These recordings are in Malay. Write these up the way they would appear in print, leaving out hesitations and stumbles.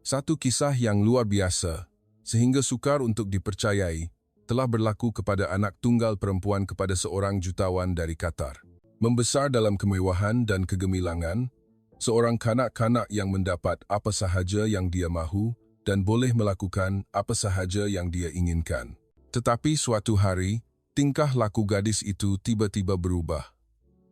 Satu kisah yang luar biasa, sehingga sukar untuk dipercayai, telah berlaku kepada anak tunggal perempuan kepada seorang jutawan dari Qatar. Membesar dalam kemewahan dan kegemilangan, seorang kanak-kanak yang mendapat apa sahaja yang dia mahu dan boleh melakukan apa sahaja yang dia inginkan. Tetapi suatu hari, tingkah laku gadis itu tiba-tiba berubah.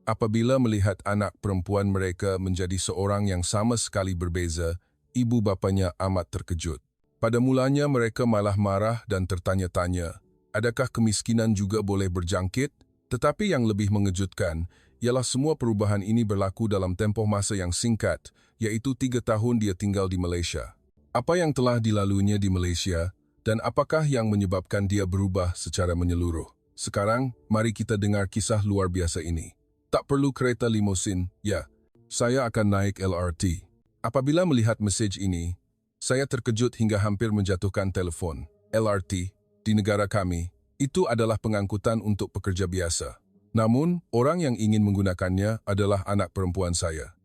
Apabila melihat anak perempuan mereka menjadi seorang yang sama sekali berbeza, ibu bapanya amat terkejut. Pada mulanya mereka malah marah dan tertanya-tanya, adakah kemiskinan juga boleh berjangkit? Tetapi yang lebih mengejutkan, ialah semua perubahan ini berlaku dalam tempoh masa yang singkat, yaitu 3 tahun dia tinggal di Malaysia. Apa yang telah dilaluinya di Malaysia, dan apakah yang menyebabkan dia berubah secara menyeluruh? Sekarang, mari kita dengar kisah luar biasa ini. Tak perlu kereta limosin, ya, saya akan naik LRT. Apabila melihat mesej ini, saya terkejut hingga hampir menjatuhkan telefon. LRT, di negara kami, itu adalah pengangkutan untuk pekerja biasa. Namun, orang yang ingin menggunakannya adalah anak perempuan saya.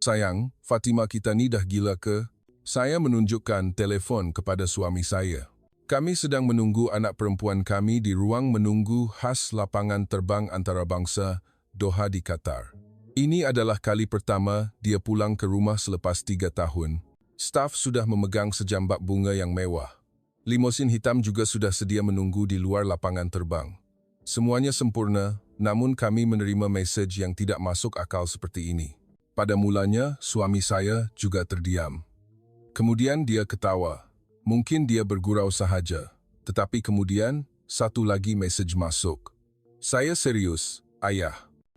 Sayang, Fatima kita ni dah gila ke? Saya menunjukkan telefon kepada suami saya. Kami sedang menunggu anak perempuan kami di ruang menunggu khas lapangan terbang antarabangsa Doha di Qatar. Ini adalah kali pertama dia pulang ke rumah selepas 3 tahun. Staf sudah memegang sejambak bunga yang mewah. Limosin hitam juga sudah sedia menunggu di luar lapangan terbang. Semuanya sempurna, namun kami menerima mesej yang tidak masuk akal seperti ini. Pada mulanya, suami saya juga terdiam. Kemudian dia ketawa. Mungkin dia bergurau sahaja. Tetapi kemudian, satu lagi mesej masuk. Saya serius, ayah.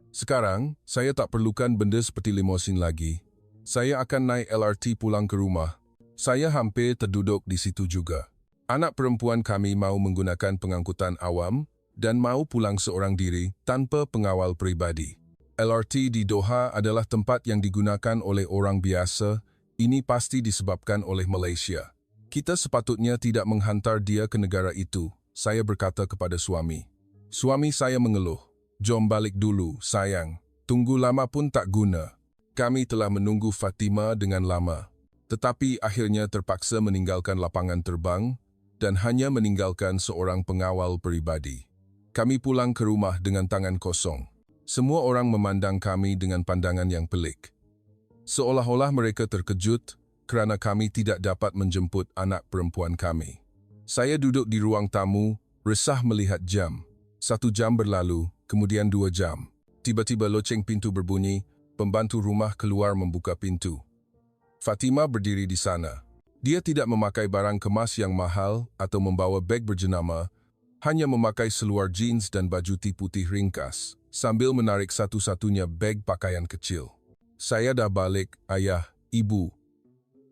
Sekarang, saya tak perlukan benda seperti limosin lagi. Saya akan naik LRT pulang ke rumah. Saya hampir terduduk di situ juga. Anak perempuan kami mau menggunakan pengangkutan awam dan mau pulang seorang diri tanpa pengawal pribadi. LRT di Doha adalah tempat yang digunakan oleh orang biasa. Ini pasti disebabkan oleh Malaysia. Kita sepatutnya tidak menghantar dia ke negara itu, saya berkata kepada suami. Suami saya mengeluh. Jom balik dulu, sayang. Tunggu lama pun tak guna. Kami telah menunggu Fatima dengan lama. Tetapi akhirnya terpaksa meninggalkan lapangan terbang dan hanya meninggalkan seorang pengawal pribadi. Kami pulang ke rumah dengan tangan kosong. Semua orang memandang kami dengan pandangan yang pelik. Seolah-olah mereka terkejut kerana kami tidak dapat menjemput anak perempuan kami. Saya duduk di ruang tamu, resah melihat jam. 1 jam berlalu, kemudian 2 jam. Tiba-tiba loceng pintu berbunyi, pembantu rumah keluar membuka pintu. Fatima berdiri di sana. Dia tidak memakai barang kemas yang mahal atau membawa beg berjenama, hanya memakai seluar jeans dan baju putih ringkas, sambil menarik satu-satunya beg pakaian kecil. Saya dah balik, ayah, ibu.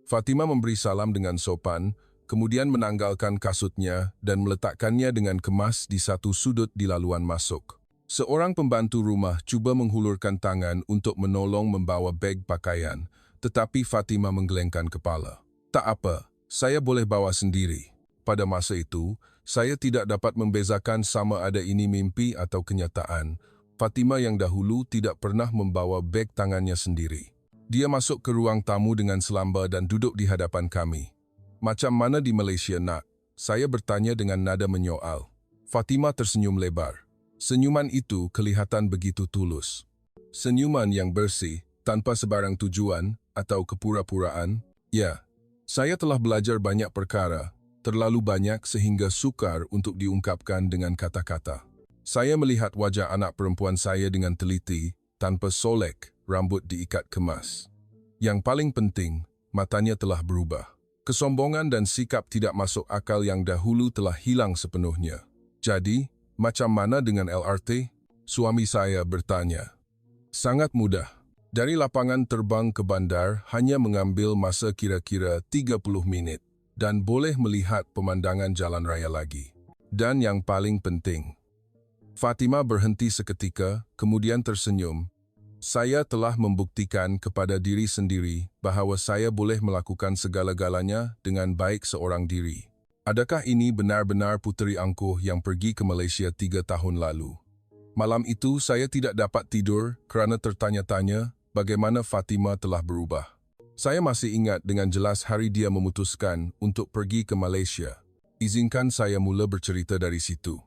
Fatima memberi salam dengan sopan, kemudian menanggalkan kasutnya dan meletakkannya dengan kemas di satu sudut di laluan masuk. Seorang pembantu rumah cuba menghulurkan tangan untuk menolong membawa beg pakaian, tetapi Fatima menggelengkan kepala. Tak apa, saya boleh bawa sendiri. Pada masa itu, saya tidak dapat membezakan sama ada ini mimpi atau kenyataan. Fatima yang dahulu tidak pernah membawa beg tangannya sendiri. Dia masuk ke ruang tamu dengan selamba dan duduk di hadapan kami. Macam mana di Malaysia, nak? Saya bertanya dengan nada menyoal. Fatima tersenyum lebar. Senyuman itu kelihatan begitu tulus. Senyuman yang bersih, tanpa sebarang tujuan atau kepura-puraan. Ya, saya telah belajar banyak perkara, terlalu banyak sehingga sukar untuk diungkapkan dengan kata-kata. Saya melihat wajah anak perempuan saya dengan teliti, tanpa solek, rambut diikat kemas. Yang paling penting, matanya telah berubah. Kesombongan dan sikap tidak masuk akal yang dahulu telah hilang sepenuhnya. Jadi, macam mana dengan LRT? Suami saya bertanya. Sangat mudah. Dari lapangan terbang ke bandar hanya mengambil masa kira-kira 30 menit dan boleh melihat pemandangan jalan raya lagi. Dan yang paling penting, Fatima berhenti seketika, kemudian tersenyum. Saya telah membuktikan kepada diri sendiri bahawa saya boleh melakukan segala-galanya dengan baik seorang diri. Adakah ini benar-benar puteri angkuh yang pergi ke Malaysia 3 tahun lalu? Malam itu saya tidak dapat tidur kerana tertanya-tanya bagaimana Fatima telah berubah. Saya masih ingat dengan jelas hari dia memutuskan untuk pergi ke Malaysia. Izinkan saya mula bercerita dari situ.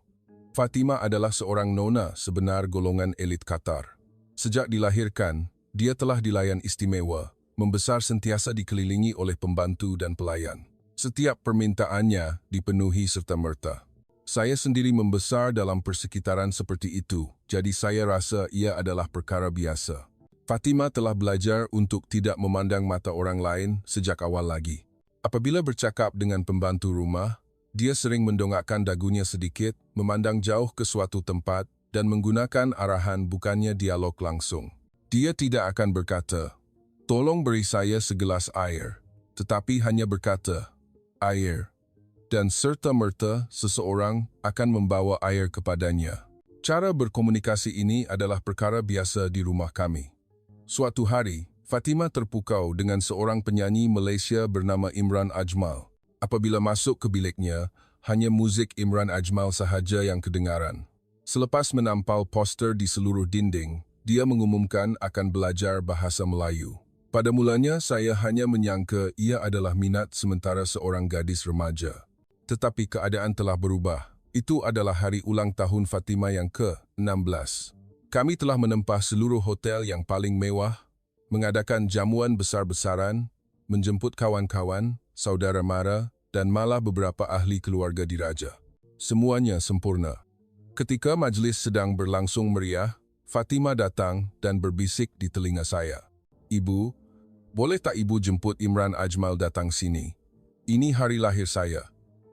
Fatimah adalah seorang nona sebenar golongan elit Qatar. Sejak dilahirkan, dia telah dilayan istimewa, membesar sentiasa dikelilingi oleh pembantu dan pelayan. Setiap permintaannya dipenuhi serta-merta. Saya sendiri membesar dalam persekitaran seperti itu, jadi saya rasa ia adalah perkara biasa. Fatimah telah belajar untuk tidak memandang mata orang lain sejak awal lagi. Apabila bercakap dengan pembantu rumah, dia sering mendongakkan dagunya sedikit, memandang jauh ke suatu tempat, dan menggunakan arahan bukannya dialog langsung. Dia tidak akan berkata, "Tolong beri saya segelas air," tetapi hanya berkata, "Air." Dan serta-merta seseorang akan membawa air kepadanya. Cara berkomunikasi ini adalah perkara biasa di rumah kami. Suatu hari, Fatimah terpukau dengan seorang penyanyi Malaysia bernama Imran Ajmal. Apabila masuk ke biliknya, hanya muzik Imran Ajmal sahaja yang kedengaran. Selepas menampal poster di seluruh dinding, dia mengumumkan akan belajar bahasa Melayu. Pada mulanya, saya hanya menyangka ia adalah minat sementara seorang gadis remaja. Tetapi keadaan telah berubah. Itu adalah hari ulang tahun Fatimah yang ke-16. Kami telah menempah seluruh hotel yang paling mewah, mengadakan jamuan besar-besaran, menjemput kawan-kawan, saudara mara, dan malah beberapa ahli keluarga diraja. Semuanya sempurna. Ketika majlis sedang berlangsung meriah, Fatimah datang dan berbisik di telinga saya. "Ibu, boleh tak ibu jemput Imran Ajmal datang sini? Ini hari lahir saya."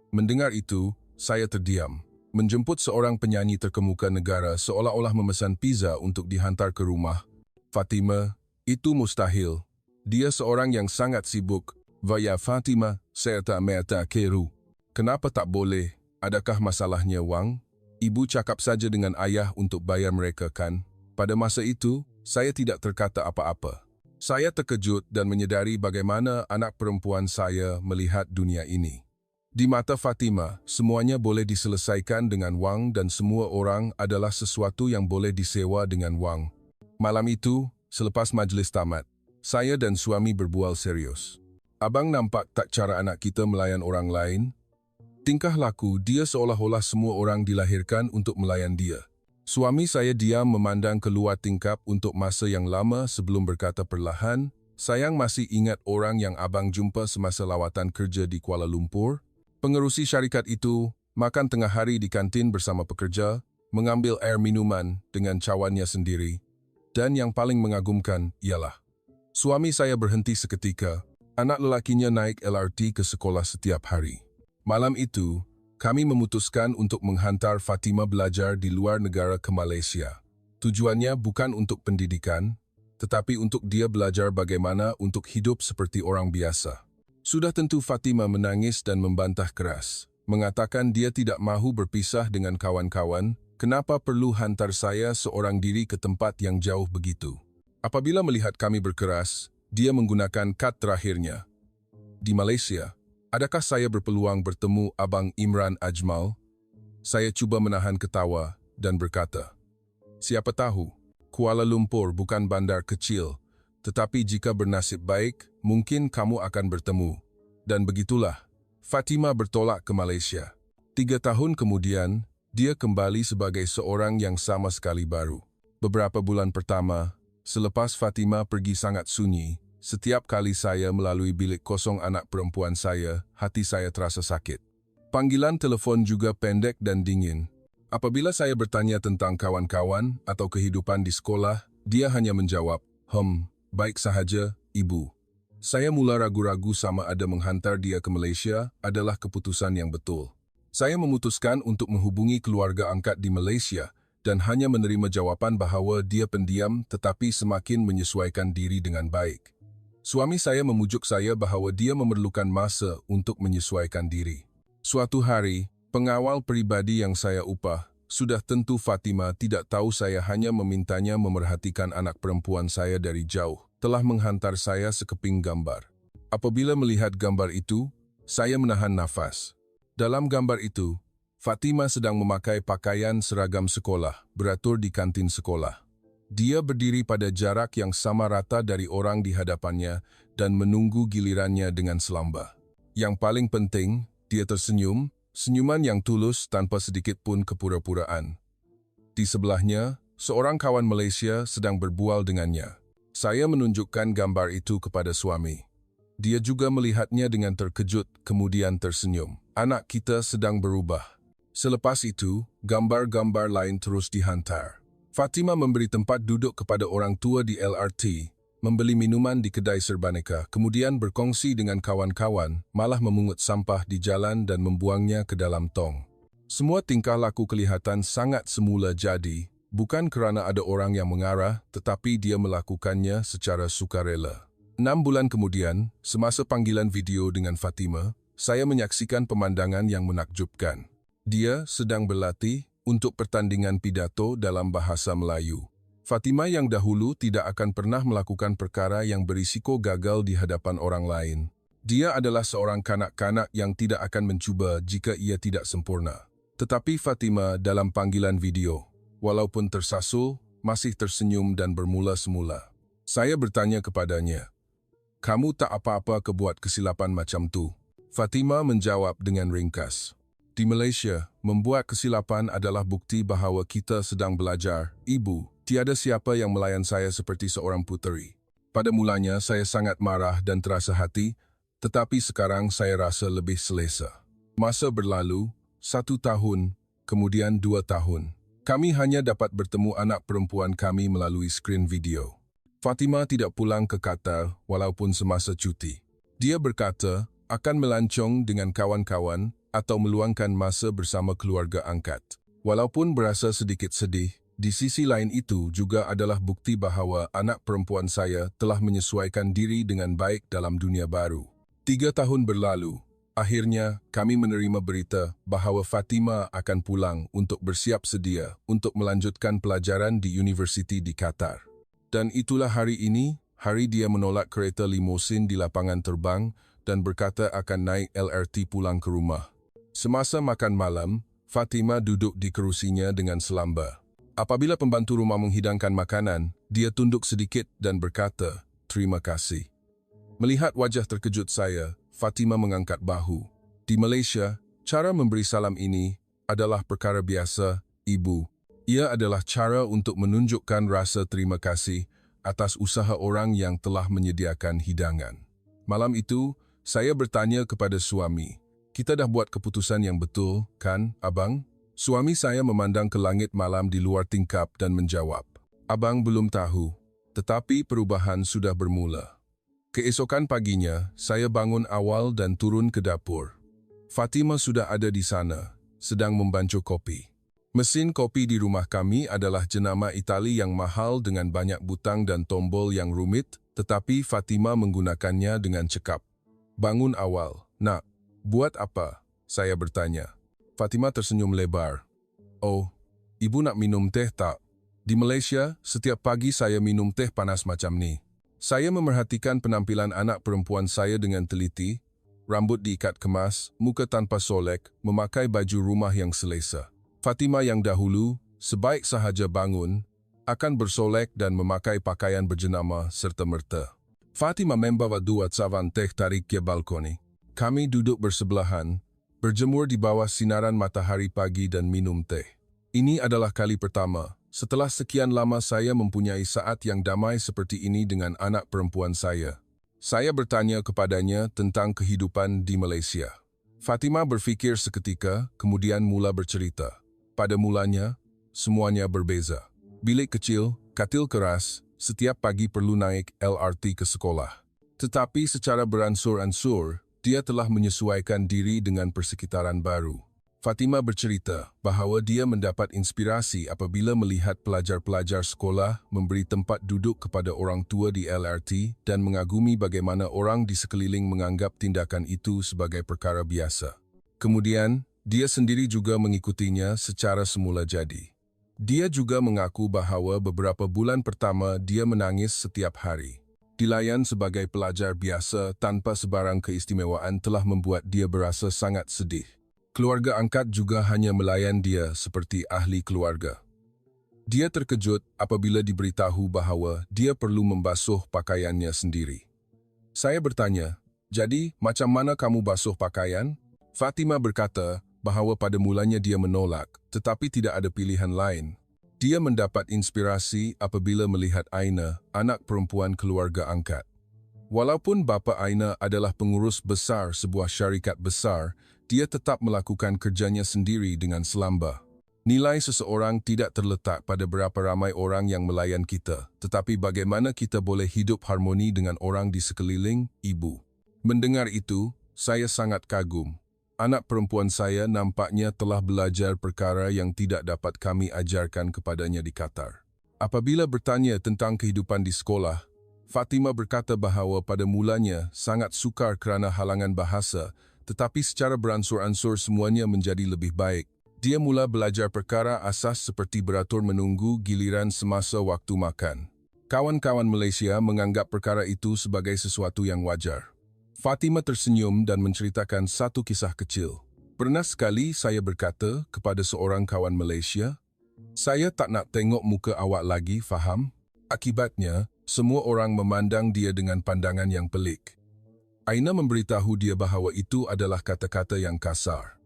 Mendengar itu, saya terdiam. Menjemput seorang penyanyi terkemuka negara seolah-olah memesan pizza untuk dihantar ke rumah. "Fatimah, itu mustahil. Dia seorang yang sangat sibuk." "Vaya Fatimah, saya tak merta keru." "Kenapa tak boleh? Adakah masalahnya wang?" "Ibu cakap saja dengan ayah untuk bayar mereka kan?" Pada masa itu, saya tidak terkata apa-apa. Saya terkejut dan menyadari bagaimana anak perempuan saya melihat dunia ini. Di mata Fatimah, semuanya boleh diselesaikan dengan wang dan semua orang adalah sesuatu yang boleh disewa dengan wang. Malam itu, selepas majlis tamat, saya dan suami berbual serius. "Abang nampak tak cara anak kita melayan orang lain? Tingkah laku dia seolah-olah semua orang dilahirkan untuk melayan dia." Suami saya diam memandang keluar tingkap untuk masa yang lama sebelum berkata perlahan, "Sayang masih ingat orang yang abang jumpa semasa lawatan kerja di Kuala Lumpur? Pengerusi syarikat itu makan tengah hari di kantin bersama pekerja, mengambil air minuman dengan cawannya sendiri. Dan yang paling mengagumkan ialah, suami saya berhenti seketika, anak lelakinya naik LRT ke sekolah setiap hari. Malam itu, kami memutuskan untuk menghantar Fatimah belajar di luar negara ke Malaysia. Tujuannya bukan untuk pendidikan, tetapi untuk dia belajar bagaimana untuk hidup seperti orang biasa. Sudah tentu Fatimah menangis dan membantah keras, mengatakan dia tidak mahu berpisah dengan kawan-kawan, kenapa perlu hantar saya seorang diri ke tempat yang jauh begitu. Apabila melihat kami berkeras, dia menggunakan kad terakhirnya. "Di Malaysia, adakah saya berpeluang bertemu Abang Imran Ajmal?" Saya cuba menahan ketawa dan berkata, "Siapa tahu, Kuala Lumpur bukan bandar kecil, tetapi jika bernasib baik, mungkin kamu akan bertemu." Dan begitulah, Fatimah bertolak ke Malaysia. 3 tahun kemudian, dia kembali sebagai seorang yang sama sekali baru. Beberapa bulan pertama, selepas Fatimah pergi sangat sunyi, setiap kali saya melalui bilik kosong anak perempuan saya, hati saya terasa sakit. Panggilan telepon juga pendek dan dingin. Apabila saya bertanya tentang kawan-kawan atau kehidupan di sekolah, dia hanya menjawab, baik sahaja, ibu." Saya mula ragu-ragu sama ada menghantar dia ke Malaysia adalah keputusan yang betul. Saya memutuskan untuk menghubungi keluarga angkat di Malaysia dan hanya menerima jawapan bahawa dia pendiam tetapi semakin menyesuaikan diri dengan baik. Suami saya memujuk saya bahawa dia memerlukan masa untuk menyesuaikan diri. Suatu hari, pengawal pribadi yang saya upah, sudah tentu Fatimah tidak tahu saya hanya memintanya memerhatikan anak perempuan saya dari jauh, telah menghantar saya sekeping gambar. Apabila melihat gambar itu, saya menahan nafas. Dalam gambar itu, Fatimah sedang memakai pakaian seragam sekolah, beratur di kantin sekolah. Dia berdiri pada jarak yang sama rata dari orang di hadapannya dan menunggu gilirannya dengan selamba. Yang paling penting, dia tersenyum, senyuman yang tulus tanpa sedikit pun kepura-puraan. Di sebelahnya, seorang kawan Malaysia sedang berbual dengannya. Saya menunjukkan gambar itu kepada suami. Dia juga melihatnya dengan terkejut, kemudian tersenyum. Anak kita sedang berubah. Selepas itu, gambar-gambar lain terus dihantar. Fatima memberi tempat duduk kepada orang tua di LRT, membeli minuman di kedai serbaneka, kemudian berkongsi dengan kawan-kawan, malah memungut sampah di jalan dan membuangnya ke dalam tong. Semua tingkah laku kelihatan sangat semula jadi, bukan kerana ada orang yang mengarah, tetapi dia melakukannya secara sukarela. 6 bulan kemudian, semasa panggilan video dengan Fatima, saya menyaksikan pemandangan yang menakjubkan. Dia sedang berlatih untuk pertandingan pidato dalam bahasa Melayu. Fatima yang dahulu tidak akan pernah melakukan perkara yang berisiko gagal di hadapan orang lain. Dia adalah seorang kanak-kanak yang tidak akan mencuba jika ia tidak sempurna. Tetapi Fatima dalam panggilan video, walaupun tersasul, masih tersenyum dan bermula-semula. Saya bertanya kepadanya, "Kamu tak apa-apa kebuat kesilapan macam tu?" Fatima menjawab dengan ringkas, "Di Malaysia, membuat kesilapan adalah bukti bahawa kita sedang belajar. Ibu, tiada siapa yang melayan saya seperti seorang puteri." Pada mulanya, saya sangat marah dan terasa hati, tetapi sekarang saya rasa lebih selesa. Masa berlalu, 1 tahun, kemudian 2 tahun. Kami hanya dapat bertemu anak perempuan kami melalui skrin video. Fatima tidak pulang ke Qatar walaupun semasa cuti. Dia berkata akan melancong dengan kawan-kawan atau meluangkan masa bersama keluarga angkat. Walaupun berasa sedikit sedih, di sisi lain itu juga adalah bukti bahawa anak perempuan saya telah menyesuaikan diri dengan baik dalam dunia baru. 3 tahun berlalu, akhirnya kami menerima berita bahawa Fatima akan pulang untuk bersiap sedia untuk melanjutkan pelajaran di universiti di Qatar. Dan itulah hari ini, hari dia menolak kereta limosin di lapangan terbang dan berkata akan naik LRT pulang ke rumah. Semasa makan malam, Fatima duduk di kerusinya dengan selamba. Apabila pembantu rumah menghidangkan makanan, dia tunduk sedikit dan berkata, "Terima kasih." Melihat wajah terkejut saya, Fatima mengangkat bahu. Di Malaysia, cara memberi salam ini adalah perkara biasa, Ibu. Ia adalah cara untuk menunjukkan rasa terima kasih atas usaha orang yang telah menyediakan hidangan. Malam itu, saya bertanya kepada suami, "Kita dah buat keputusan yang betul, kan, Abang?" Suami saya memandang ke langit malam di luar tingkap dan menjawab, "Abang belum tahu, tetapi perubahan sudah bermula." Keesokan paginya, saya bangun awal dan turun ke dapur. Fatima sudah ada di sana, sedang membancuh kopi. Mesin kopi di rumah kami adalah jenama Itali yang mahal dengan banyak butang dan tombol yang rumit, tetapi Fatima menggunakannya dengan cekap. "Bangun awal, Nak. Buat apa?" saya bertanya. Fatima tersenyum lebar. "Oh, Ibu nak minum teh tak? Di Malaysia, setiap pagi saya minum teh panas macam ni." Saya memerhatikan penampilan anak perempuan saya dengan teliti, rambut diikat kemas, muka tanpa solek, memakai baju rumah yang selesa. Fatima yang dahulu, sebaik sahaja bangun, akan bersolek dan memakai pakaian berjenama serta-merta. Fatima membawa 2 cawan teh tarik ke balkoni. Kami duduk bersebelahan, berjemur di bawah sinaran matahari pagi dan minum teh. Ini adalah kali pertama, setelah sekian lama saya mempunyai saat yang damai seperti ini dengan anak perempuan saya. Saya bertanya kepadanya tentang kehidupan di Malaysia. Fatima berfikir seketika, kemudian mula bercerita. Pada mulanya, semuanya berbeza. Bilik kecil, katil keras, setiap pagi perlu naik LRT ke sekolah. Tetapi secara beransur-ansur, dia telah menyesuaikan diri dengan persekitaran baru. Fatima bercerita bahawa dia mendapat inspirasi apabila melihat pelajar-pelajar sekolah memberi tempat duduk kepada orang tua di LRT dan mengagumi bagaimana orang di sekeliling menganggap tindakan itu sebagai perkara biasa. Kemudian, dia sendiri juga mengikutinya secara semula jadi. Dia juga mengaku bahawa beberapa bulan pertama dia menangis setiap hari. Dilayan sebagai pelajar biasa tanpa sebarang keistimewaan telah membuat dia berasa sangat sedih. Keluarga angkat juga hanya melayan dia seperti ahli keluarga. Dia terkejut apabila diberitahu bahawa dia perlu membasuh pakaiannya sendiri. Saya bertanya, "Jadi, macam mana kamu basuh pakaian?" Fatima berkata bahawa pada mulanya dia menolak, tetapi tidak ada pilihan lain. Dia mendapat inspirasi apabila melihat Aina, anak perempuan keluarga angkat. Walaupun bapa Aina adalah pengurus besar sebuah syarikat besar, dia tetap melakukan kerjanya sendiri dengan selamba. Nilai seseorang tidak terletak pada berapa ramai orang yang melayan kita, tetapi bagaimana kita boleh hidup harmoni dengan orang di sekeliling, ibu. Mendengar itu, saya sangat kagum. Anak perempuan saya nampaknya telah belajar perkara yang tidak dapat kami ajarkan kepadanya di Qatar. Apabila bertanya tentang kehidupan di sekolah, Fatima berkata bahawa pada mulanya sangat sukar kerana halangan bahasa, tetapi secara beransur-ansur semuanya menjadi lebih baik. Dia mula belajar perkara asas seperti beratur menunggu giliran semasa waktu makan. Kawan-kawan Malaysia menganggap perkara itu sebagai sesuatu yang wajar. Fatima tersenyum dan menceritakan satu kisah kecil. Pernah sekali saya berkata kepada seorang kawan Malaysia, "Saya tak nak tengok muka awak lagi, faham?" Akibatnya, semua orang memandang dia dengan pandangan yang pelik. Aina memberitahu dia bahawa itu adalah kata-kata yang kasar.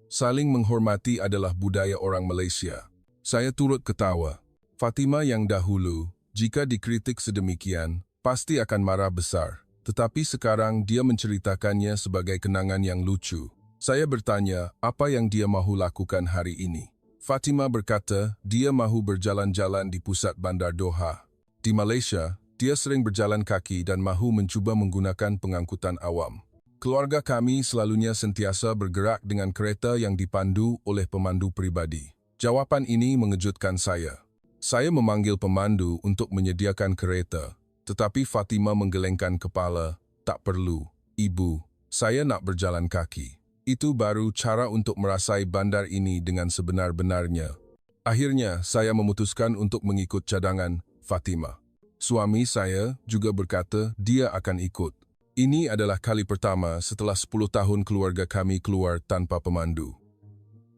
Saling menghormati adalah budaya orang Malaysia. Saya turut ketawa. Fatima yang dahulu, jika dikritik sedemikian, pasti akan marah besar. Tetapi sekarang dia menceritakannya sebagai kenangan yang lucu. Saya bertanya apa yang dia mahu lakukan hari ini. Fatima berkata dia mahu berjalan-jalan di pusat bandar Doha. Di Malaysia, dia sering berjalan kaki dan mahu mencuba menggunakan pengangkutan awam. Keluarga kami selalunya sentiasa bergerak dengan kereta yang dipandu oleh pemandu pribadi. Jawapan ini mengejutkan saya. Saya memanggil pemandu untuk menyediakan kereta, tetapi Fatima menggelengkan kepala. "Tak perlu, Ibu. Saya nak berjalan kaki. Itu baru cara untuk merasai bandar ini dengan sebenar-benarnya." Akhirnya, saya memutuskan untuk mengikut cadangan Fatima. Suami saya juga berkata dia akan ikut. Ini adalah kali pertama setelah 10 tahun keluarga kami keluar tanpa pemandu.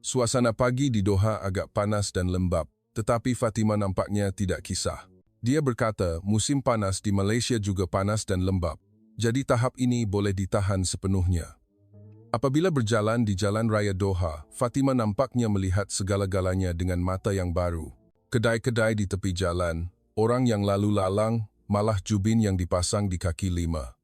Suasana pagi di Doha agak panas dan lembap, tetapi Fatima nampaknya tidak kisah. Dia berkata musim panas di Malaysia juga panas dan lembap, jadi tahap ini boleh ditahan sepenuhnya. Apabila berjalan di Jalan Raya Doha, Fatima nampaknya melihat segala-galanya dengan mata yang baru. Kedai-kedai di tepi jalan, orang yang lalu lalang, malah jubin yang dipasang di kaki lima.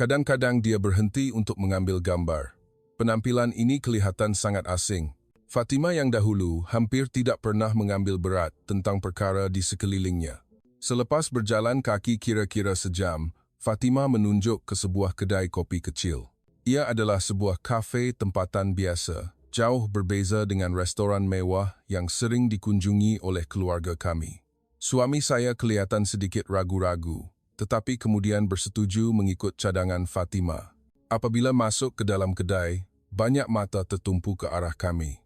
Kadang-kadang dia berhenti untuk mengambil gambar. Penampilan ini kelihatan sangat asing. Fatima yang dahulu hampir tidak pernah mengambil berat tentang perkara di sekelilingnya. Selepas berjalan kaki kira-kira sejam, Fatima menunjuk ke sebuah kedai kopi kecil. Ia adalah sebuah kafe tempatan biasa, jauh berbeza dengan restoran mewah yang sering dikunjungi oleh keluarga kami. Suami saya kelihatan sedikit ragu-ragu, tetapi kemudian bersetuju mengikut cadangan Fatima. Apabila masuk ke dalam kedai, banyak mata tertumpu ke arah kami.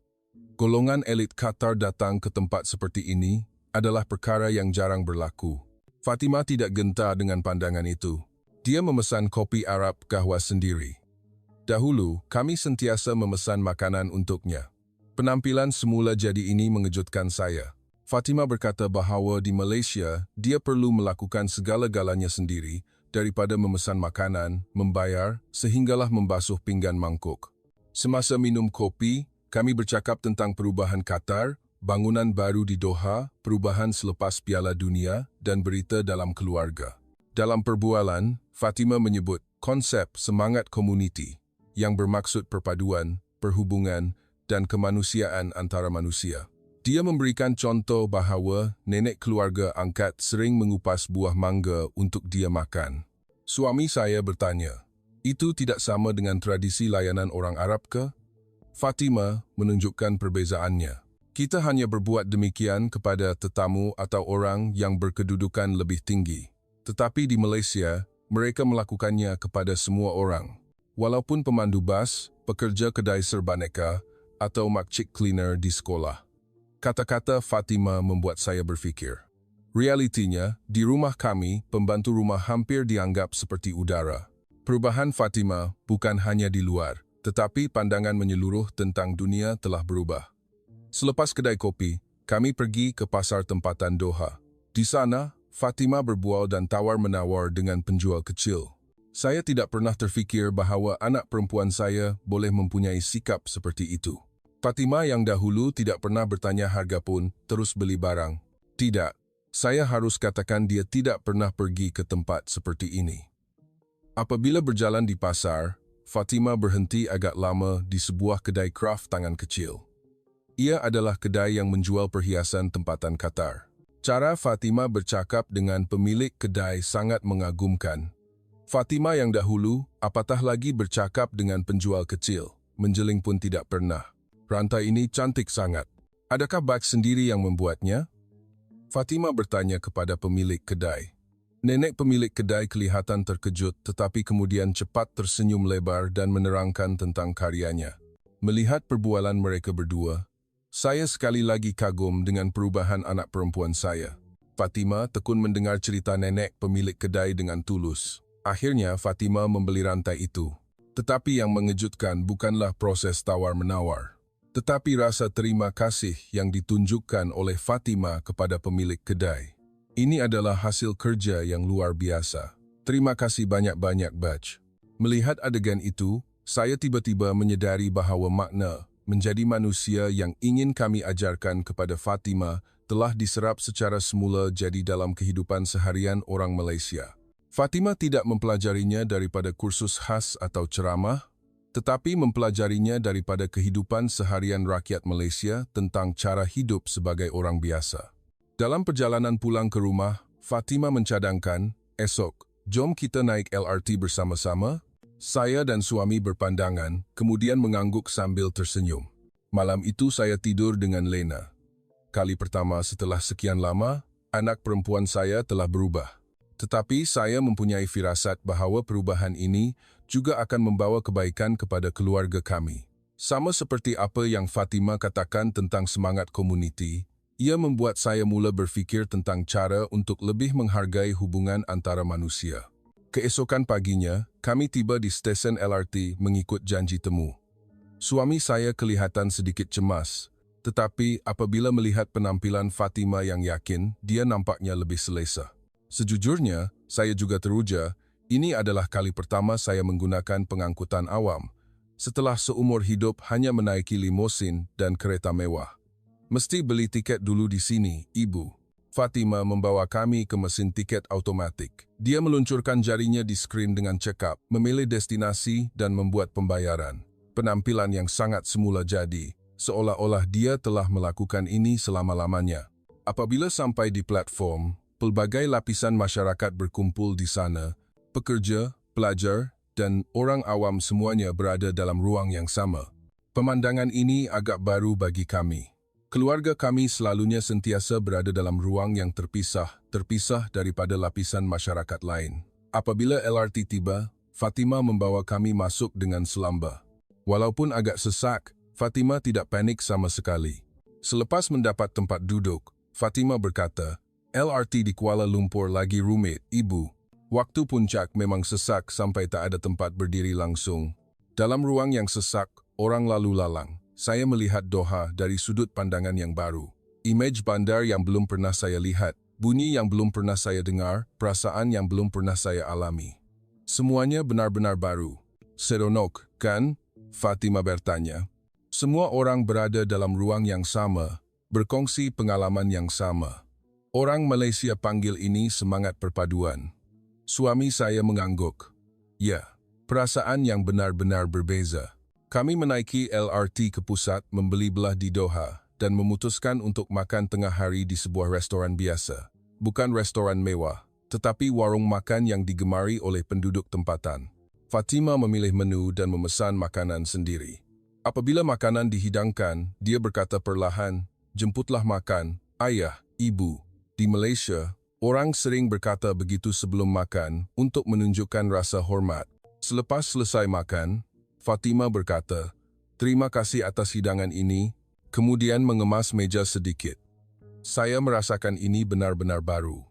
Golongan elit Qatar datang ke tempat seperti ini adalah perkara yang jarang berlaku. Fatima tidak gentar dengan pandangan itu. Dia memesan kopi Arab kahwa sendiri. Dahulu, kami sentiasa memesan makanan untuknya. Penampilan semula jadi ini mengejutkan saya. Fatima berkata bahawa di Malaysia, dia perlu melakukan segala-galanya sendiri daripada memesan makanan, membayar, sehinggalah membasuh pinggan mangkuk. Semasa minum kopi, kami bercakap tentang perubahan Qatar, bangunan baru di Doha, perubahan selepas Piala Dunia, dan berita dalam keluarga. Dalam perbualan, Fatima menyebut konsep semangat komuniti yang bermaksud perpaduan, perhubungan, dan kemanusiaan antara manusia. Dia memberikan contoh bahawa nenek keluarga angkat sering mengupas buah mangga untuk dia makan. Suami saya bertanya, "Itu tidak sama dengan tradisi layanan orang Arab ke?" Fatima menunjukkan perbezaannya. Kita hanya berbuat demikian kepada tetamu atau orang yang berkedudukan lebih tinggi. Tetapi di Malaysia, mereka melakukannya kepada semua orang. Walaupun pemandu bas, pekerja kedai serbaneka, atau makcik cleaner di sekolah. Kata-kata Fatima membuat saya berfikir. Realitinya, di rumah kami, pembantu rumah hampir dianggap seperti udara. Perubahan Fatima bukan hanya di luar, tetapi pandangan menyeluruh tentang dunia telah berubah. Selepas kedai kopi, Kami pergi ke pasar tempatan Doha. Di sana, Fatima berbual dan tawar-menawar dengan penjual kecil. Saya tidak pernah terfikir bahawa anak perempuan saya boleh mempunyai sikap seperti itu. Fatima yang dahulu tidak pernah bertanya harga pun terus beli barang. Tidak, saya harus katakan dia tidak pernah pergi ke tempat seperti ini. Apabila berjalan di pasar, Fatima berhenti agak lama di sebuah kedai craft tangan kecil. Ia adalah kedai yang menjual perhiasan tempatan Qatar. Cara Fatima bercakap dengan pemilik kedai sangat mengagumkan. Fatima yang dahulu, apatah lagi bercakap dengan penjual kecil, menjeling pun tidak pernah. Rantai ini cantik sangat. Adakah bag sendiri yang membuatnya? Fatima bertanya kepada pemilik kedai. Nenek pemilik kedai kelihatan terkejut tetapi kemudian cepat tersenyum lebar dan menerangkan tentang karyanya. Melihat perbualan mereka berdua, saya sekali lagi kagum dengan perubahan anak perempuan saya. Fatima tekun mendengar cerita nenek pemilik kedai dengan tulus. Akhirnya Fatima membeli rantai itu. Tetapi yang mengejutkan bukanlah proses tawar-menawar, tetapi rasa terima kasih yang ditunjukkan oleh Fatima kepada pemilik kedai. Ini adalah hasil kerja yang luar biasa. Terima kasih banyak-banyak, Batch. Melihat adegan itu, saya tiba-tiba menyadari bahawa makna menjadi manusia yang ingin kami ajarkan kepada Fatima telah diserap secara semula jadi dalam kehidupan seharian orang Malaysia. Fatima tidak mempelajarinya daripada kursus khas atau ceramah, tetapi mempelajarinya daripada kehidupan seharian rakyat Malaysia tentang cara hidup sebagai orang biasa. Dalam perjalanan pulang ke rumah, Fatima mencadangkan, "Esok, jom kita naik LRT bersama-sama." Saya dan suami berpandangan, kemudian mengangguk sambil tersenyum. Malam itu saya tidur dengan Lena. Kali pertama setelah sekian lama, anak perempuan saya telah berubah. Tetapi saya mempunyai firasat bahawa perubahan ini juga akan membawa kebaikan kepada keluarga kami. Sama seperti apa yang Fatima katakan tentang semangat komuniti, ia membuat saya mula berfikir tentang cara untuk lebih menghargai hubungan antara manusia. Keesokan paginya, kami tiba di stesen LRT mengikut janji temu. Suami saya kelihatan sedikit cemas, tetapi apabila melihat penampilan Fatima yang yakin, dia nampaknya lebih selesa. Sejujurnya, saya juga teruja, ini adalah kali pertama saya menggunakan pengangkutan awam, setelah seumur hidup hanya menaiki limosin dan kereta mewah. Mesti beli tiket dulu di sini, Ibu. Fatima membawa kami ke mesin tiket automatik. Dia meluncurkan jarinya di skrin dengan cekap, memilih destinasi dan membuat pembayaran. Penampilan yang sangat semula jadi, seolah-olah dia telah melakukan ini selama-lamanya. Apabila sampai di platform, pelbagai lapisan masyarakat berkumpul di sana, pekerja, pelajar, dan orang awam semuanya berada dalam ruang yang sama. Pemandangan ini agak baru bagi kami. Keluarga kami selalunya sentiasa berada dalam ruang yang terpisah daripada lapisan masyarakat lain. Apabila LRT tiba, Fatima membawa kami masuk dengan selamba. Walaupun agak sesak, Fatima tidak panik sama sekali. Selepas mendapat tempat duduk, Fatima berkata, "LRT di Kuala Lumpur lagi rumit, Ibu. Waktu puncak memang sesak sampai tak ada tempat berdiri langsung. Dalam ruang yang sesak, orang lalu lalang. Saya melihat Doha dari sudut pandangan yang baru. Imej bandar yang belum pernah saya lihat, bunyi yang belum pernah saya dengar, perasaan yang belum pernah saya alami. Semuanya benar-benar baru." "Seronok, kan?" Fatima bertanya. Semua orang berada dalam ruang yang sama, berkongsi pengalaman yang sama. Orang Malaysia panggil ini semangat perpaduan. Suami saya mengangguk. Ya, perasaan yang benar-benar berbeza. Kami menaiki LRT ke pusat membeli belah di Doha dan memutuskan untuk makan tengah hari di sebuah restoran biasa. Bukan restoran mewah, tetapi warung makan yang digemari oleh penduduk tempatan. Fatima memilih menu dan memesan makanan sendiri. Apabila makanan dihidangkan, dia berkata perlahan, "Jemputlah makan, Ayah, Ibu." Di Malaysia, orang sering berkata begitu sebelum makan untuk menunjukkan rasa hormat. Selepas selesai makan, Fatima berkata, "Terima kasih atas hidangan ini," kemudian mengemas meja sedikit. Saya merasakan ini benar-benar baru.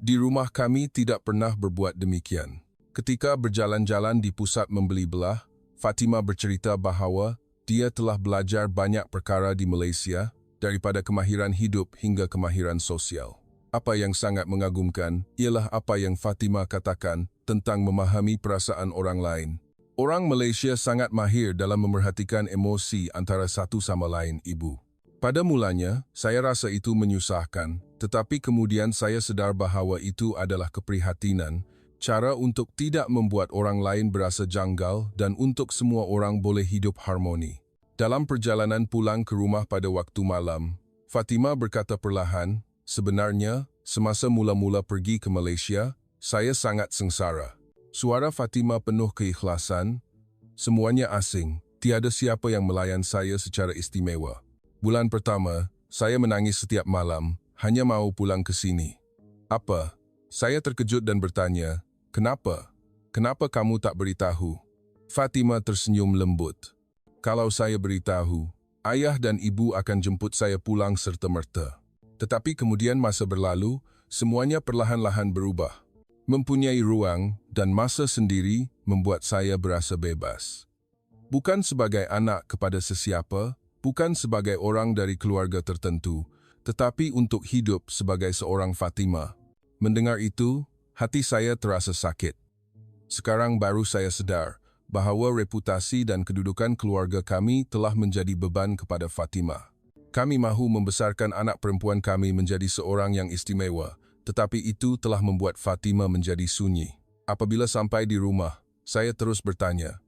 Di rumah kami tidak pernah berbuat demikian. Ketika berjalan-jalan di pusat membeli belah, Fatima bercerita bahawa dia telah belajar banyak perkara di Malaysia, daripada kemahiran hidup hingga kemahiran sosial. Apa yang sangat mengagumkan ialah apa yang Fatimah katakan tentang memahami perasaan orang lain. Orang Malaysia sangat mahir dalam memerhatikan emosi antara satu sama lain, Ibu. Pada mulanya, saya rasa itu menyusahkan, tetapi kemudian saya sedar bahawa itu adalah keprihatinan, cara untuk tidak membuat orang lain berasa janggal dan untuk semua orang boleh hidup harmoni. Dalam perjalanan pulang ke rumah pada waktu malam, Fatimah berkata perlahan, "Sebenarnya, semasa mula-mula pergi ke Malaysia, saya sangat sengsara." Suara Fatimah penuh keikhlasan, "Semuanya asing, tiada siapa yang melayan saya secara istimewa. Bulan pertama, saya menangis setiap malam, hanya mau pulang ke sini." "Apa?" Saya terkejut dan bertanya, "Kenapa? Kenapa kamu tak beritahu?" Fatimah tersenyum lembut. "Kalau saya beritahu, ayah dan ibu akan jemput saya pulang serta-merta." Tetapi kemudian masa berlalu, semuanya perlahan-lahan berubah. Mempunyai ruang dan masa sendiri membuat saya berasa bebas. Bukan sebagai anak kepada sesiapa, bukan sebagai orang dari keluarga tertentu, tetapi untuk hidup sebagai seorang Fatimah. Mendengar itu, hati saya terasa sakit. Sekarang baru saya sadar bahawa reputasi dan kedudukan keluarga kami telah menjadi beban kepada Fatimah. Kami mahu membesarkan anak perempuan kami menjadi seorang yang istimewa, tetapi itu telah membuat Fatimah menjadi sunyi. Apabila sampai di rumah, saya terus bertanya,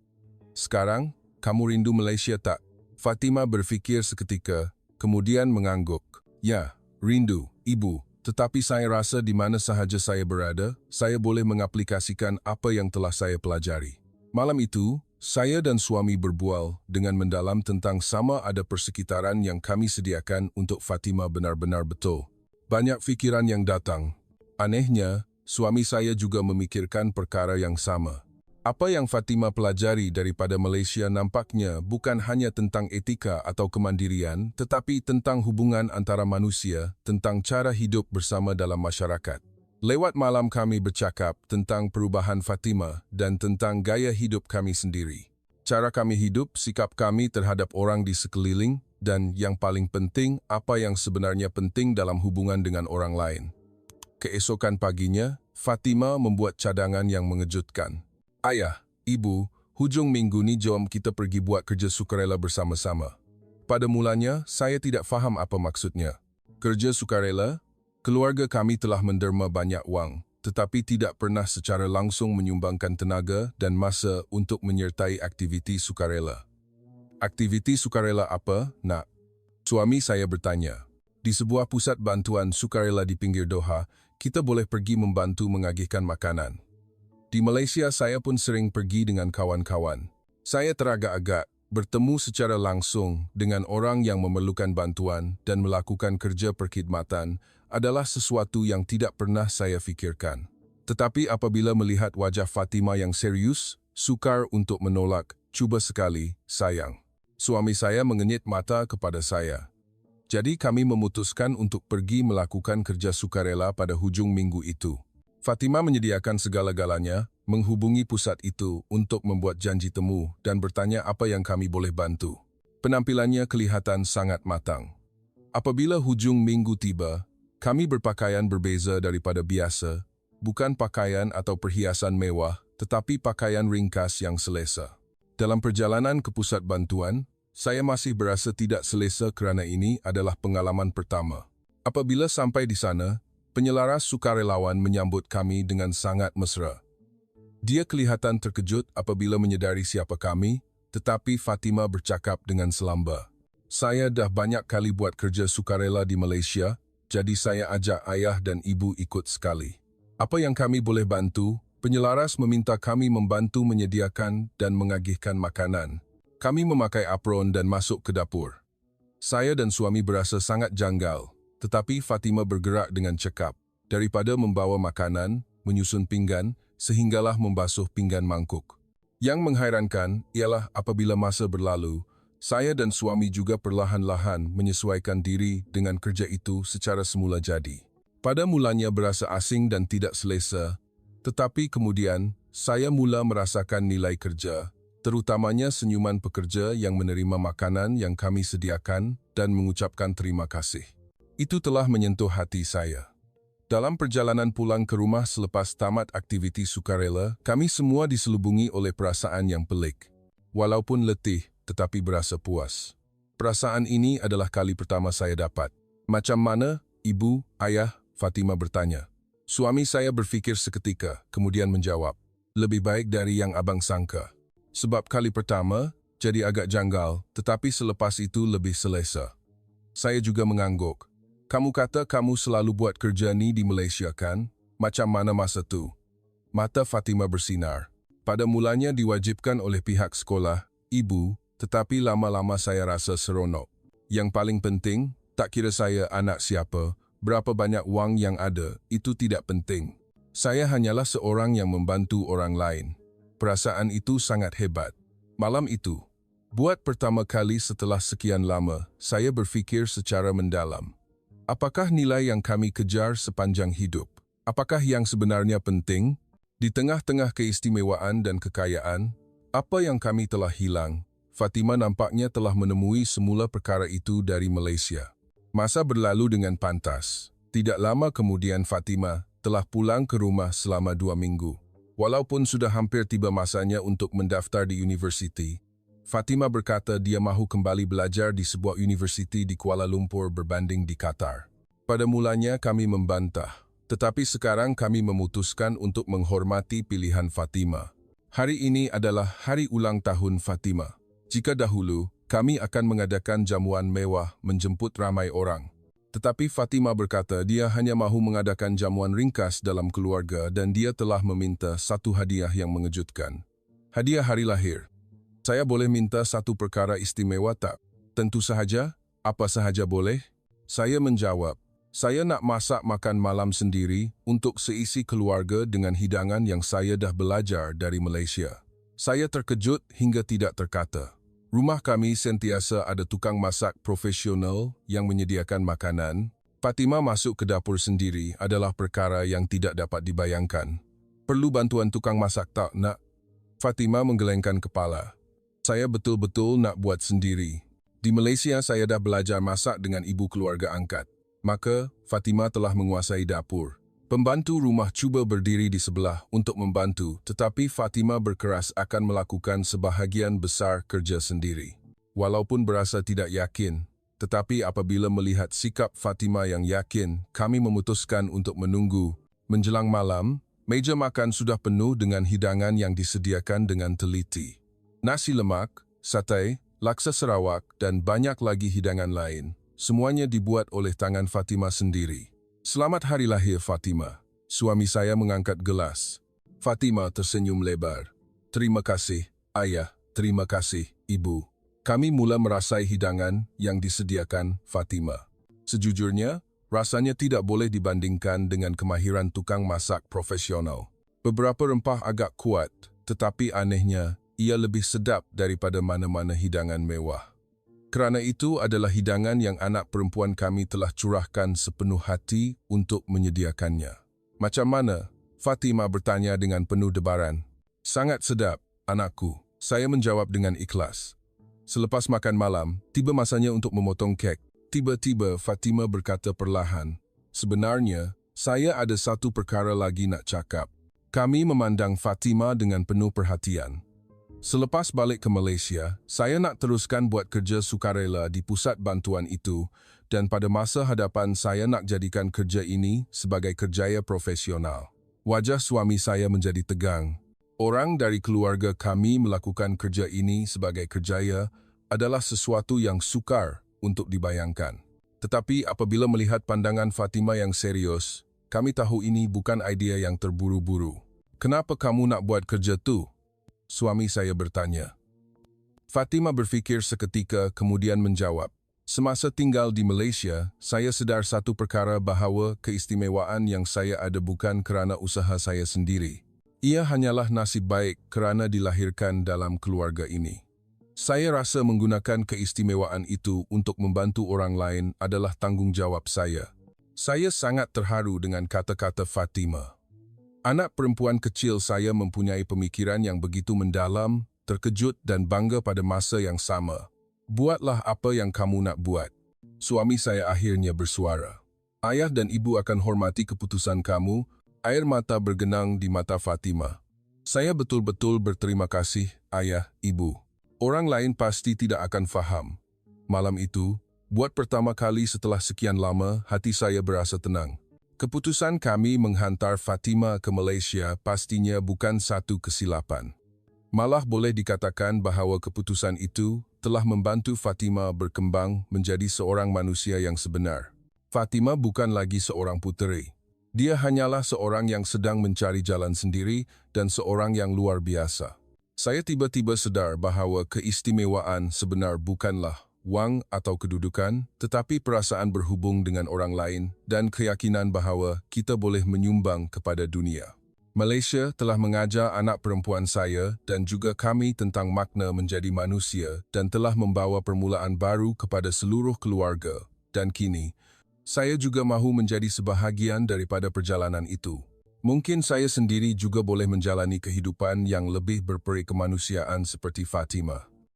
"Sekarang, kamu rindu Malaysia tak?" Fatimah berfikir seketika, kemudian mengangguk. "Ya, rindu, Ibu. Tetapi saya rasa di mana sahaja saya berada, saya boleh mengaplikasikan apa yang telah saya pelajari." Malam itu, saya dan suami berbual dengan mendalam tentang sama ada persekitaran yang kami sediakan untuk Fatimah benar-benar betul. Banyak fikiran yang datang. Anehnya, suami saya juga memikirkan perkara yang sama. Apa yang Fatimah pelajari daripada Malaysia nampaknya bukan hanya tentang etika atau kemandirian, tetapi tentang hubungan antara manusia, tentang cara hidup bersama dalam masyarakat. Lewat malam kami bercakap tentang perubahan Fatimah dan tentang gaya hidup kami sendiri. Cara kami hidup, sikap kami terhadap orang di sekeliling, dan yang paling penting, apa yang sebenarnya penting dalam hubungan dengan orang lain. Keesokan paginya, Fatimah membuat cadangan yang mengejutkan. "Ayah, Ibu, hujung minggu ni jom kita pergi buat kerja sukarela bersama-sama." Pada mulanya, saya tidak faham apa maksudnya. Kerja sukarela? Keluarga kami telah menderma banyak wang, tetapi tidak pernah secara langsung menyumbangkan tenaga dan masa untuk menyertai aktiviti sukarela. "Aktiviti sukarela apa, Nak?" Suami saya bertanya. "Di sebuah pusat bantuan sukarela di pinggir Doha, kita boleh pergi membantu mengagihkan makanan. Di Malaysia saya pun sering pergi dengan kawan-kawan. Saya teragak-agak bertemu secara langsung dengan orang yang memerlukan bantuan dan melakukan kerja perkhidmatan adalah sesuatu yang tidak pernah saya fikirkan. Tetapi apabila melihat wajah Fatimah yang serius, sukar untuk menolak, cuba sekali, sayang." Suami saya mengenyit mata kepada saya. Jadi kami memutuskan untuk pergi melakukan kerja sukarela pada hujung minggu itu. Fatimah menyediakan segala-galanya, menghubungi pusat itu untuk membuat janji temu dan bertanya apa yang kami boleh bantu. Penampilannya kelihatan sangat matang. Apabila hujung minggu tiba, kami berpakaian berbeza daripada biasa, bukan pakaian atau perhiasan mewah, tetapi pakaian ringkas yang selesa. Dalam perjalanan ke pusat bantuan, saya masih berasa tidak selesa kerana ini adalah pengalaman pertama. Apabila sampai di sana, penyelaras sukarelawan menyambut kami dengan sangat mesra. Dia kelihatan terkejut apabila menyedari siapa kami, tetapi Fatimah bercakap dengan selamba. "Saya dah banyak kali buat kerja sukarela di Malaysia, jadi saya ajak ayah dan ibu ikut sekali. Apa yang kami boleh bantu?" Penyelaras meminta kami membantu menyediakan dan mengagihkan makanan. Kami memakai apron dan masuk ke dapur. Saya dan suami berasa sangat janggal, tetapi Fatimah bergerak dengan cekap. Daripada membawa makanan, menyusun pinggan, sehinggalah membasuh pinggan mangkuk. Yang menghairankan ialah apabila masa berlalu, saya dan suami juga perlahan-lahan menyesuaikan diri dengan kerja itu secara semula jadi. Pada mulanya berasa asing dan tidak selesa, tetapi kemudian saya mula merasakan nilai kerja, terutamanya senyuman pekerja yang menerima makanan yang kami sediakan dan mengucapkan terima kasih. Itu telah menyentuh hati saya. Dalam perjalanan pulang ke rumah selepas tamat aktiviti sukarela, kami semua diselubungi oleh perasaan yang pelik. Walaupun letih, tetapi berasa puas. Perasaan ini adalah kali pertama saya dapat. Macam mana, Ibu, Ayah? Fatima bertanya. Suami saya berfikir seketika, kemudian menjawab, lebih baik dari yang abang sangka. Sebab kali pertama, jadi agak janggal, tetapi selepas itu lebih selesa. Saya juga mengangguk. Kamu kata kamu selalu buat kerja ni di Malaysia kan? Macam mana masa tu? Mata Fatima bersinar. Pada mulanya diwajibkan oleh pihak sekolah, Ibu, tetapi lama-lama saya rasa seronok. Yang paling penting, tak kira saya anak siapa, berapa banyak wang yang ada, itu tidak penting. Saya hanyalah seorang yang membantu orang lain. Perasaan itu sangat hebat. Malam itu, buat pertama kali setelah sekian lama, saya berfikir secara mendalam. Apakah nilai yang kami kejar sepanjang hidup? Apakah yang sebenarnya penting? Di tengah-tengah keistimewaan dan kekayaan, apa yang kami telah hilang? Fatima nampaknya telah menemui semula perkara itu dari Malaysia. Masa berlalu dengan pantas. Tidak lama kemudian Fatima telah pulang ke rumah selama 2 minggu. Walaupun sudah hampir tiba masanya untuk mendaftar di universiti, Fatima berkata dia mahu kembali belajar di sebuah universiti di Kuala Lumpur berbanding di Qatar. Pada mulanya kami membantah, tetapi sekarang kami memutuskan untuk menghormati pilihan Fatima. Hari ini adalah hari ulang tahun Fatima. Jika dahulu, kami akan mengadakan jamuan mewah menjemput ramai orang. Tetapi Fatima berkata dia hanya mahu mengadakan jamuan ringkas dalam keluarga dan dia telah meminta satu hadiah yang mengejutkan. Hadiah hari lahir. Saya boleh minta satu perkara istimewa tak? Tentu sahaja. Apa sahaja boleh? Saya menjawab, saya nak masak makan malam sendiri untuk seisi keluarga dengan hidangan yang saya dah belajar dari Malaysia. Saya terkejut hingga tidak terkata. Rumah kami sentiasa ada tukang masak profesional yang menyediakan makanan. Fatima masuk ke dapur sendiri adalah perkara yang tidak dapat dibayangkan. Perlu bantuan tukang masak tak, nak? Fatima menggelengkan kepala. Saya betul-betul nak buat sendiri. Di Malaysia saya dah belajar masak dengan ibu keluarga angkat. Maka, Fatima telah menguasai dapur. Pembantu rumah cuba berdiri di sebelah untuk membantu, tetapi Fatima berkeras akan melakukan sebahagian besar kerja sendiri. Walaupun berasa tidak yakin, tetapi apabila melihat sikap Fatima yang yakin, kami memutuskan untuk menunggu. Menjelang malam, meja makan sudah penuh dengan hidangan yang disediakan dengan teliti. Nasi lemak, satay, laksa Sarawak dan banyak lagi hidangan lain. Semuanya dibuat oleh tangan Fatima sendiri. Selamat hari lahir Fatima. Suami saya mengangkat gelas. Fatima tersenyum lebar. Terima kasih, Ayah. Terima kasih, Ibu. Kami mula merasai hidangan yang disediakan Fatima. Sejujurnya, rasanya tidak boleh dibandingkan dengan kemahiran tukang masak profesional. Beberapa rempah agak kuat, tetapi anehnya, ia lebih sedap daripada mana-mana hidangan mewah. Kerana itu adalah hidangan yang anak perempuan kami telah curahkan sepenuh hati untuk menyediakannya. Macam mana? Fatima bertanya dengan penuh debaran. Sangat sedap, anakku. Saya menjawab dengan ikhlas. Selepas makan malam, tiba masanya untuk memotong kek. Tiba-tiba Fatima berkata perlahan, sebenarnya, saya ada satu perkara lagi nak cakap. Kami memandang Fatima dengan penuh perhatian. Selepas balik ke Malaysia, saya nak teruskan buat kerja sukarela di pusat bantuan itu dan pada masa hadapan saya nak jadikan kerja ini sebagai kerjaya profesional. Wajah suami saya menjadi tegang. Orang dari keluarga kami melakukan kerja ini sebagai kerjaya adalah sesuatu yang sukar untuk dibayangkan. Tetapi apabila melihat pandangan Fatima yang serius, kami tahu ini bukan idea yang terburu-buru. Kenapa kamu nak buat kerja tu? Suami saya bertanya. Fatima berfikir seketika kemudian menjawab, semasa tinggal di Malaysia, saya sedar satu perkara bahawa keistimewaan yang saya ada bukan kerana usaha saya sendiri. Ia hanyalah nasib baik kerana dilahirkan dalam keluarga ini. Saya rasa menggunakan keistimewaan itu untuk membantu orang lain adalah tanggungjawab saya. Saya sangat terharu dengan kata-kata Fatima. Anak perempuan kecil saya mempunyai pemikiran yang begitu mendalam terkejut dan bangga pada masa yang sama. Buatlah apa yang kamu nak buat. Suami saya akhirnya bersuara. Ayah dan ibu akan hormati keputusan kamu. Air mata bergenang di mata Fatimah. Saya betul-betul berterima kasih, ayah, ibu. Orang lain pasti tidak akan faham. Malam itu, buat pertama kali setelah sekian lama, hati saya berasa tenang. Keputusan kami menghantar Fatimah ke Malaysia pastinya bukan satu kesilapan. Malah boleh dikatakan bahawa keputusan itu telah membantu Fatimah berkembang menjadi seorang manusia yang sebenar. Fatimah bukan lagi seorang puteri. Dia hanyalah seorang yang sedang mencari jalan sendiri dan seorang yang luar biasa. Saya tiba-tiba sadar bahawa keistimewaan sebenar bukanlah wang atau kedudukan, tetapi perasaan berhubung dengan orang lain dan keyakinan bahawa kita boleh menyumbang kepada dunia. Malaysia telah mengajar anak perempuan saya dan juga kami tentang makna menjadi manusia dan telah membawa permulaan baru kepada seluruh keluarga. Dan kini, saya juga mahu menjadi sebahagian daripada perjalanan itu. Mungkin saya sendiri juga boleh menjalani kehidupan yang lebih berperi kemanusiaan seperti Fatimah.